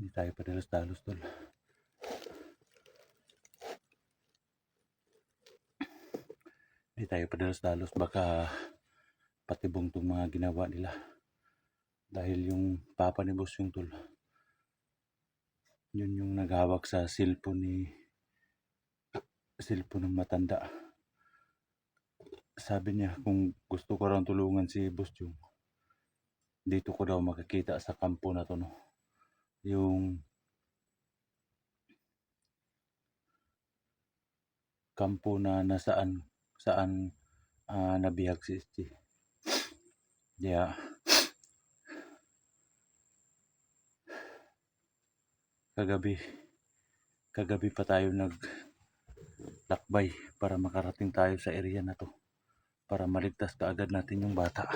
Hindi tayo padalos-dalos tol. Hindi tayo padalos-dalos, baka patibong itong mga ginawa nila. Dahil yung papa ni boss yung tol, yun yung naghawak sa cellphone ng matanda. Sabi niya kung gusto ko raw tulungan si boss yung dito ko daw makikita sa kampo na to, no? Yung kampo na nasaan nabihag si SG. Yeah. Kagabi pa tayo naglakbay para makarating tayo sa area na to para maligtas kaagad natin yung bata.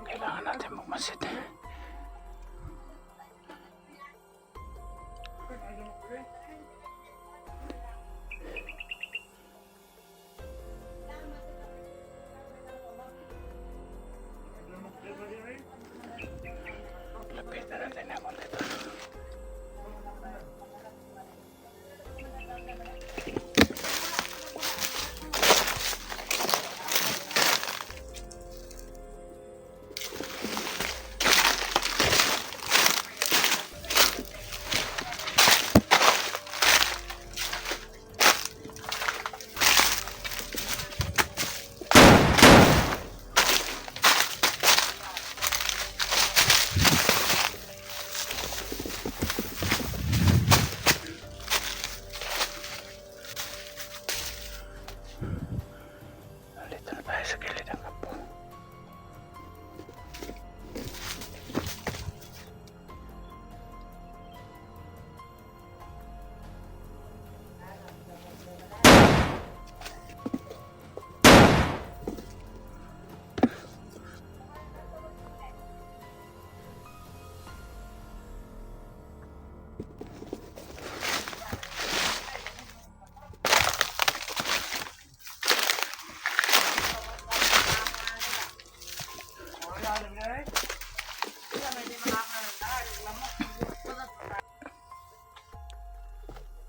Kailangan natin magmasid. Lapitan natin ako dito.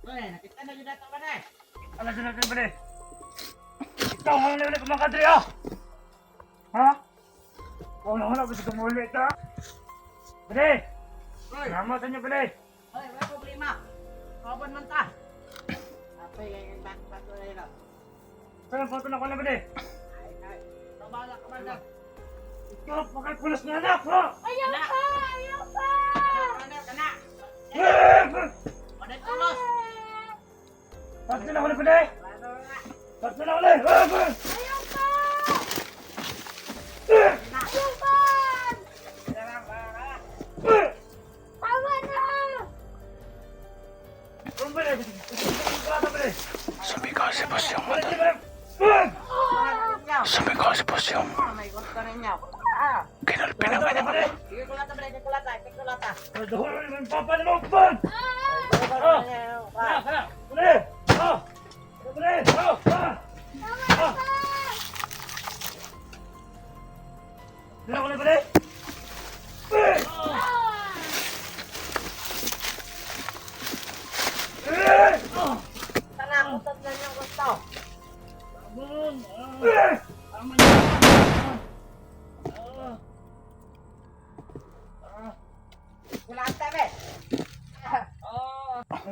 Nakita na yun natin ba na? Alas na natin ba na? Ikaw nga na ulit kumakadri ah! Ha? Oo na wala, basta kumuli ito ah! Bade! Salamat sa inyo bade! Ay, wala problema. Kaban man ta. Apa yung bato na yun? Saan ang photo na ko na bade? Ay, tabala ka man lang. Ikaw, pakaipulas na anak ha! Ayaw ka! Ayaw ka! Kana! Waday tulos! Pagka na ko na bade! Pagka na ko na! Ayaw ka! Ayaw ka! Tawa na! Kung bade! Bade! Sumigaw si boss yung Bade! Sumigaw si boss yung May gusto ninyo. kinalpi na kanya. Sige, kulata ba? Kulata. Kulata. Pagdahon na naman papa na mo! Bad! Kana! Kana! Bade! Ha! Bade! Ha! Ha! Ha! Dila ko na bade! Sana, kutot na niyo gusto. Abang! Tama niya! Kulata ba?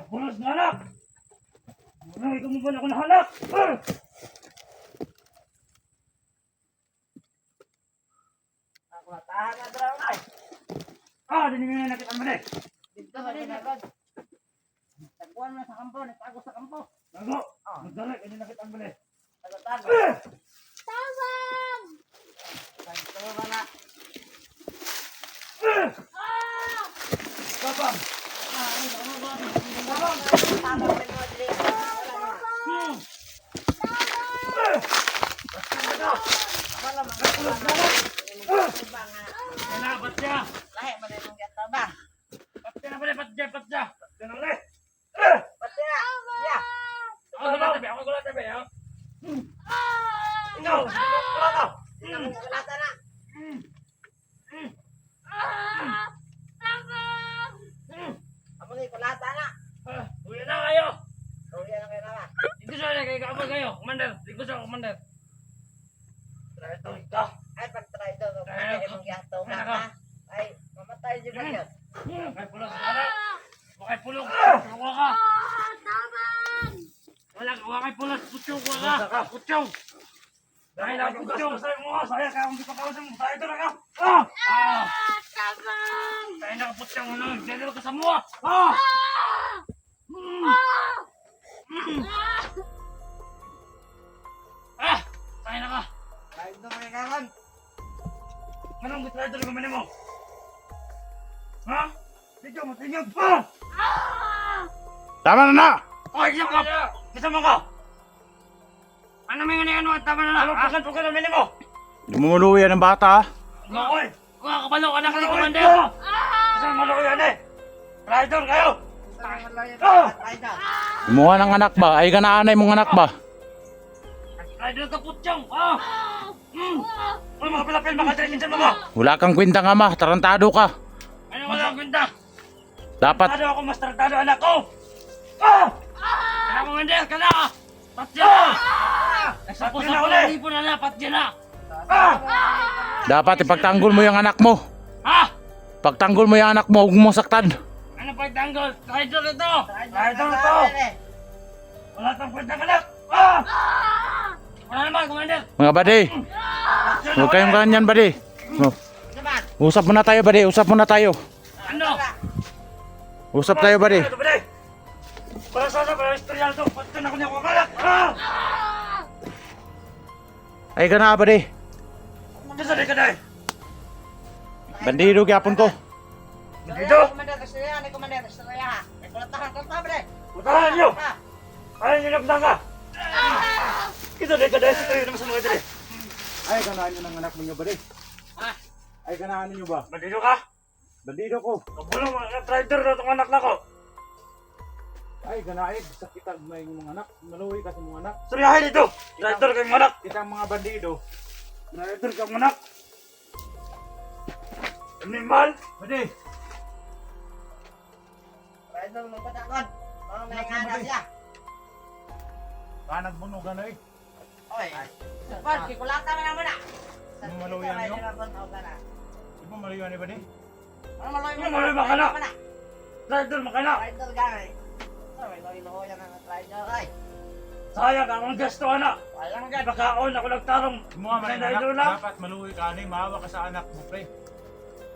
Pulos na anak! Ano, ikaw mo ba na ako nahanap? Kulatahan na daw ay. Dinigyan na nakita mo din. Dito ba din agad? Tagpuan mo sa kampo, nagtago sa kampo. Tago. Magdala, hindi nakita mo din. Tago-tago. Tabang! Tago ba na? Kapang. Tabang din mo dili. Wala man. Kanabat siya. Lahi man imong gata ba? Patya na pala, patya. Patya na ulit. Pati na. Ya. Ako gulat tabi, ha? Ikaw, wala ka. Kulata na. Amo ni kulata na. Uwi na kayo. Uwi na kayo na. Dito sa kay kapag kayo, commander. Dito sa commander. Ito, ito. Ay pag-try daw ko kaya imong giato na. Ay mamatay jud ka. Kay pulong sa anak. Wakay pulong. Kuha ka. Tabang! Wala kay pulong. Kutsong kuha ka. Kutsong. Dahil lang kutsong. Saya ka kung di pa kausap mo. Saya ito na ka. Tabang! Saya na kutsong. Dito ka sa mua. Saya na ka. Ay do may karon. Anong gusto ito na mo? Ha? Dito mo, tingnan. Tama na na! Ay, isang ka! Isang mo ka! Ano may ano at tama na na? Ano pukan na mili mo? Lumuluwi yan ng bata, Makoy! Kuha ka balo, anak ni Commander! Isang maluko yan eh! Rider kayo! Rider. Kumuha ng anak ba? Ay ganaanay mong anak ba? Rider ka putyang! Ano mga pilapil, makadali minsan mo ka? Wala kang kwenta nga ma, tarantado ka. Ano wala ang kwenta? Dapat, Tratado ako, mas tratado anak ko! Kaya Commander, ka na! Patya! Nagsapos Patya na ako uli! ng ipon na, patya na! dapat ipagtanggol mo yung anak mo. Ha? Pagtanggol mo yung anak mo, huwag mo saktan. Ano pagtanggol? Rider ito! Rider ito! Wala kang kwentang anak! Wala naman, Commander! Mga bade, huwag kayong ganyan bade. Oh. Usap muna tayo bade, usap muna tayo. Ano? Usap tayo bade. Ito, bade! Para sa para istorya ito, pagka na ko niya kumalak! Ay gana bade. Kasi di ka dahil! Bandido gyapon ko. Dito! Commander Estrella, ni Commander Estrella. Ay kulatahan bre. Utahan niyo! Kaya niyo nagdang ka! Ito di ka dahil sa tayo naman sa mga dali! Ay ganaan nyo ng anak mo nyo bade. Ha? Ay ganaan nyo ba? Bandido ka? Bandido ko. Kabulong mga rider na itong anak na ko! Ay ganaid, sakitan mo yung mga anak. Maluwi ka sa mga anak. Suryahin dito! Rider kayong anak! Kitang mga bandido. Rider kang anak! Animal! Bade, Rider mo patakon. Mga may ngana siya. kanagbunog ano eh. Oy. Pag kikulata man mo na. Ano maluyan niyo? Di mo maluyan ni bade? Ano maloy mo? Ano maloy ba ka na? Rider makana! Rider ganoy. Ano may loy yan ang rider ay. Sayang akong gesto anak! Walang gad. Bakaon ako nagtarong! Mga mga May anak, idol lang. dapat maluwi ka ano eh. Maawa ka sa anak mo pre.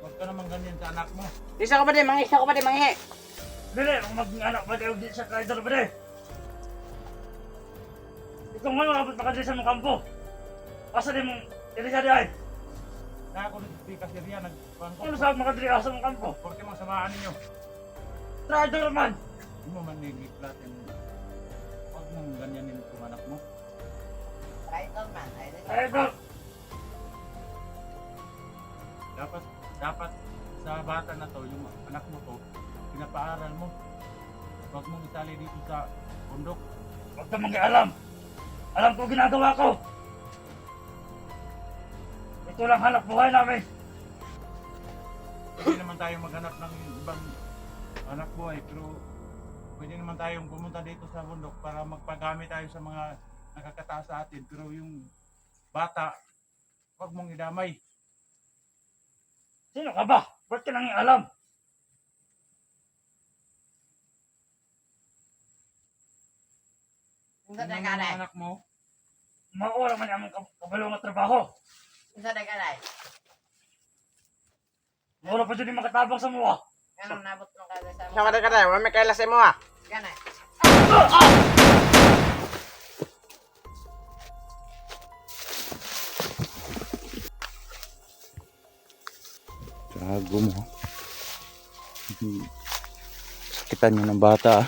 Huwag ka naman ganyan sa anak mo. Isa ko ba di mangi? Isa ko ba di mangi? Dili, kung mag-anak ba tayo di sa rider ba di? Ikaw nga makapit makadali sa mong kampo! Asa di mong dili siya di ay? Kaya ako di kasi riyan nagpangko. Ano sa makadali sa mong kampo? Porque mang samaan ninyo. Rider man! Di mo man nigiplat yung... Huwag mong ganyanin yung anak mo. Rider man. Rider! Dapat sa bata na to, yung anak mo to, pinapaaral mo. Huwag mong itali dito sa bundok. Huwag ka mag-alam! Alam ko ginagawa ko! Ito lang hanap buhay namin! Pwede naman tayong maghanap ng ibang anak buhay, pero pwede naman tayong pumunta dito sa bundok para magpagamit tayo sa mga nakakataas sa atin. Pero yung bata, huwag mong idamay. Sino ka ba? Ba't ka nang alam? Isa na Tingnan mo kanay. ang anak mo. Makuha man yung kabalong na trabaho. Isa na kanay. Wala pa dyan yung makatabang sa mga. Yan ang nabot ng kada sa Sa kada-kada, wala may kailas mo ah. Yan eh. Gago mo. Sakitan niyo ng bata ah.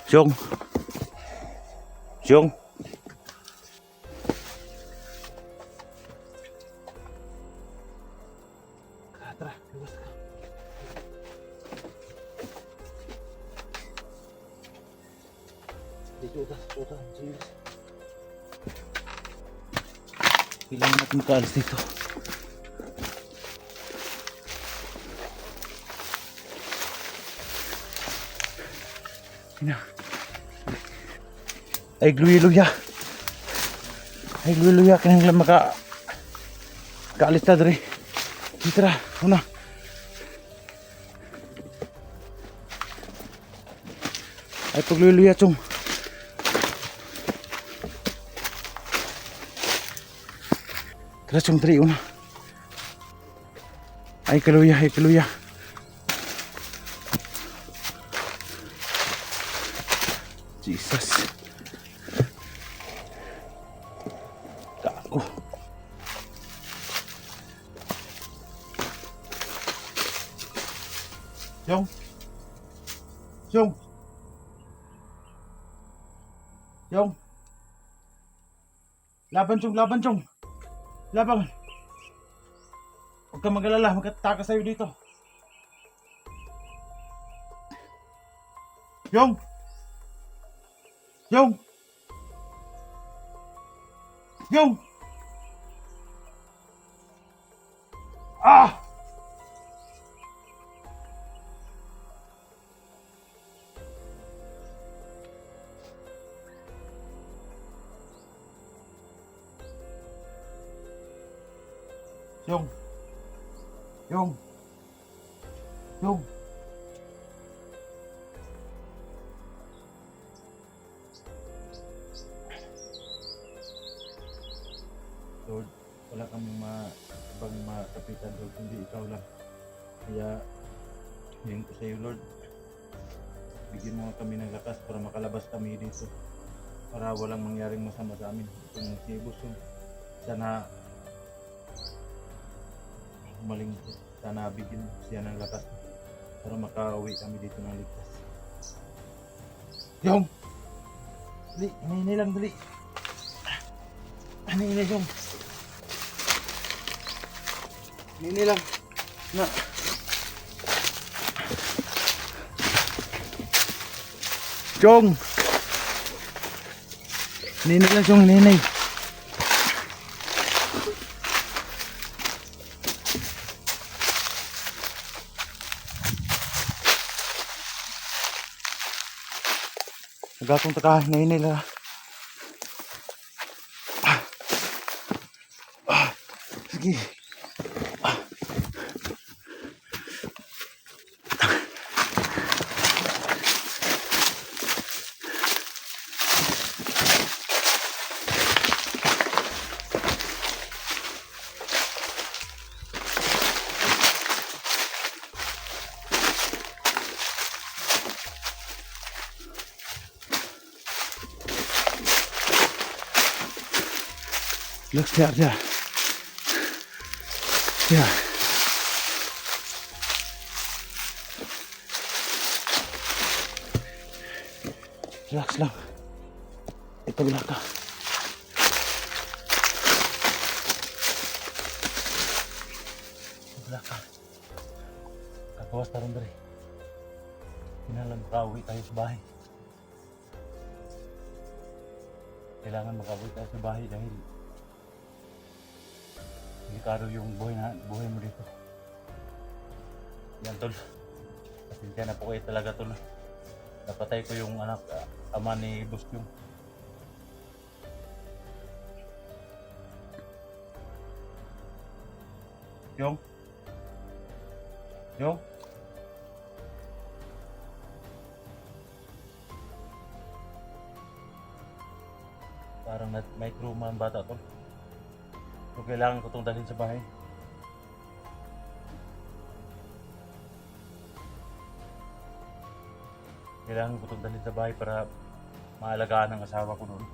Siyong. Siyong. Tara, luwas ka. Dito, utas, serious. Kailangan natin makaalis dito. Ina. Ay gluya. Ay gluya kanang lang kaalis ta diri. Dito ra, una. Ay pagluya chong. Tara chong diri una. Ay kaluya. Jesus. Gago. Yung. Laban chong. Laban. Huwag kang mag-alala, magkataka sa'yo dito. Yung. Ah! Yung. Lord, wala kang ibang makapitan, Lord, hindi ikaw lang. Kaya, hingin ko sa iyo, Lord. Bigyan mo kami ng lakas para makalabas kami dito. Para walang mangyaring masama sa amin. Itong si Busong, sana humaling ko. Sana bigyan siya ng lakas para makauwi kami dito ng ligtas. Yung! Dali, hinihini lang, dali. Hinihini, Yung. Hinihini lang. Na. Chong! Hinihini lang, Chong, hinihini. Nagatong taka, hinihini lang. Sige. Look there. Yeah. Relax lang. Ito bila ka. Bila ka. Kakawas tarong dari. Kailangan makauwi tayo sa bahay. Kailangan makauwi tayo sa bahay dahil delikado yung buhay mo dito. Yan tol. Pasensya na po kayo talaga tol. Napatay ko yung anak, ama ni Bustyong. Yung? Parang may trauma ang bata tol. So kailangan ko itong dalhin sa bahay. Kailangan ko itong dalhin sa bahay para maalagaan ang asawa ko noon.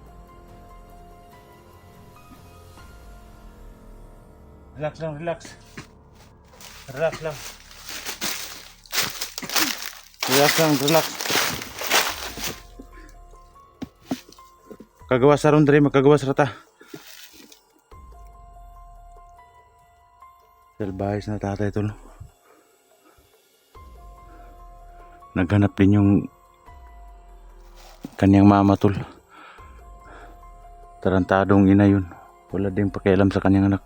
Relax lang, relax. Relax lang. Relax lang, relax. Kagawas sa ron, Dre, magkagawas rata. Salbahis na tatay ito, no? Naghanap din yung kanyang mama, tol. Tarantadong ina yun. Wala din pakialam sa kanyang anak.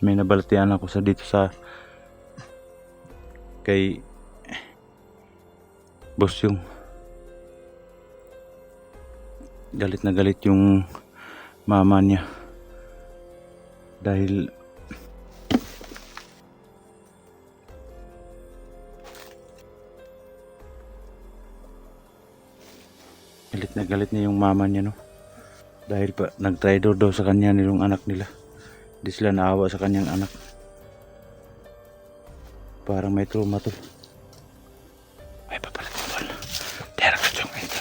May nabalatian ako sa dito sa kay boss yung galit na galit yung mama niya dahil galit niya yung mama niya, no, dahil pa nag-traitor daw sa kanya nilong anak nila. Di sila naawa sa kanyang anak. Parang may trauma to. Ay, papalit mo tol. Tera ka dyan ngayon.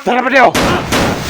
Tara pa diyo!